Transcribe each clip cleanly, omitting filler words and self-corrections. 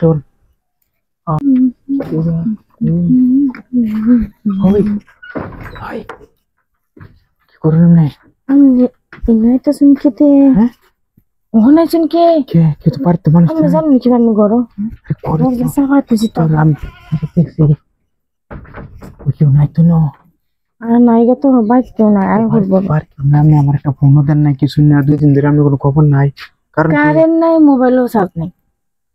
শোন ওই ভাই কি করুন না আমি ইনভাইটা শুন খেতে হ্যাঁ ওখানে শুন কে কে কে তো পারতে মানুষ আমি জানি কি আমি করো করে ওর কাছে পাইতেছি তো আমি দেখছি ওই কেউ নাই তো না আর নাইগা তো বাইক কেউ নাই আয় করবো পার না আমি আমার একটা ফোনও দেন নাই কিছু না 2 দিন ধরে আমি কোনো খবর নাই কারণ কারেন্ট নাই মোবাইলও চার্জ নেই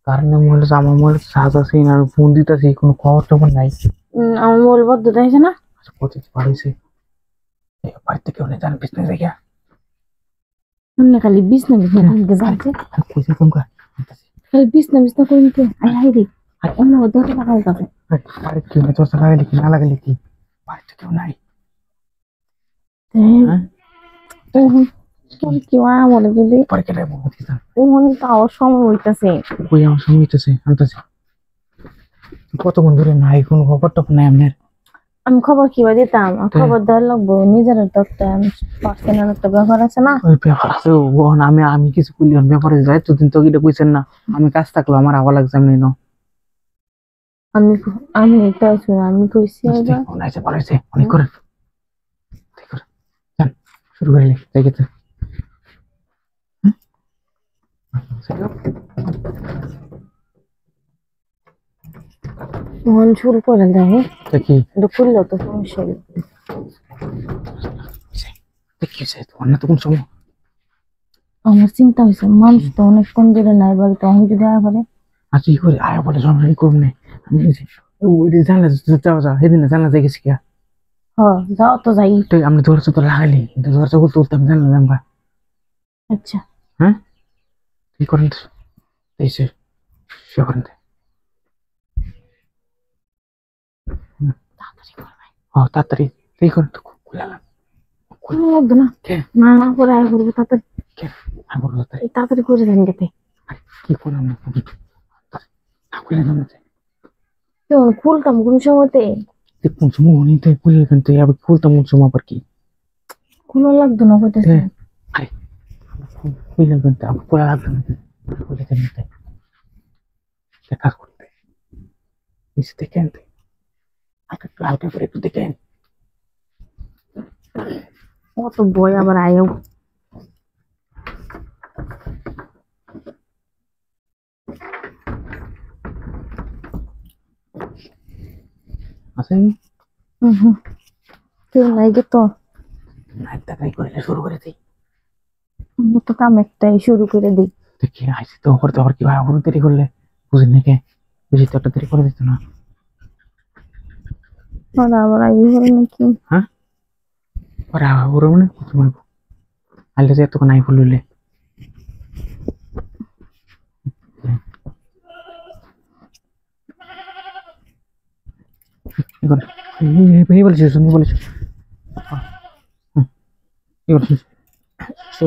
কারণ মোবাইল আমার মোবাইল চার্জ আছে না আমি ফোন দিতেছি কোনো খবর টবর নাই আমার মোবাইল বদ্ধ দেখছে না কত পারিছে বাড়িতে কেউ নেই জান বিজনেস দেখে সামনে খালি বিছনা বিছনা যাচ্ছে কইছে তোমরা খালি বিছনা বিছনা করে নিতে আয় হাই রে আর অন্য দরজা লাগাই যাবে আরে কেউ নেই তোর লাগাইলে কি না লাগাইলে কি বাড়িতে কেউ নাই কি মনে যদি পরে কেটে বলতেছি মনে তো আমার সময় হইতাছে কই আমার সঙ্গে হইতেছে আনতেছে কতক্ষণ ধরে নাই কোনো খবর টবর নাই আপনার আমি খবর কিবা দিতাম খবর দেওয়ার লাগবো নিজের তো একটা পার্সোনাল একটা ব্যাপার আছে না ওই ব্যাপার আছে ওখানে আমি কিছু করলি ব্যাপারে যাই তো দিন তো এটা কইছেন না আমি কাজ থাকলো আমার আবার লাগছে আমি না আমি আমি তাই শুনে আমি কইছি অনেক ভালো হয়েছে অনেক করেন যান শুরু করে যাই গেছে মন শুরু করে দেয় দেখি করলো তো সমস্যা কি হয়েছে তোমার না তো কোন সময় আমার চিন্তা হয়েছে মানুষ তো অনেকক্ষণ ধরে নাই বাড়িতে আমি যদি আয় করে আচ্ছা কি করে আয়া বলে সমস্যা কি করুন আমি ওই জানলা যাওয়া সেদিন জানলা যাই গেছি কিয়া হ্যাঁ যাও তো যাই আপনি দরজা তো লাগাইলি কিন্তু দরজা বলতে বলতে আমি জানলাম আমরা আচ্ছা হ্যাঁ কি করেন এই সে করেন তাড়াতাড়ি এই করেন তো লাগবে না না না করে আয় করবো তাড়াতাড়ি তাড়াতাড়ি করে দেন গেতে কি করলাম না খুলতাম কোন সময়তে কোন সময় অনেক খুলে কিন্তু আবার খুলতাম কোন সময় আবার কি খুলো লাগতো না কইতেছে খুলে কিন্তু আবার খোলা লাগতো না খুলে কিন্তু দেখা করতে নিচে দেখেন হালকা করে একটু দেখেন কত বই আবার আয়ও আসেন কেউ নাই গে তো নাইটাই করলে শুরু করে দিই তো কাম একটাই শুরু করে দিই দেখি আইসি তো করতে আবার কি ভাই আবার দেরি করলে বুঝেন নাকি বেশি তো একটা দেরি করে দিত না আবার আই করে নাকি হ্যাঁ পরে আবার মানে সময় আইলে যে এতক্ষণ আই বললে বলেছিস তুমি বলেছিস কি বলছিস সে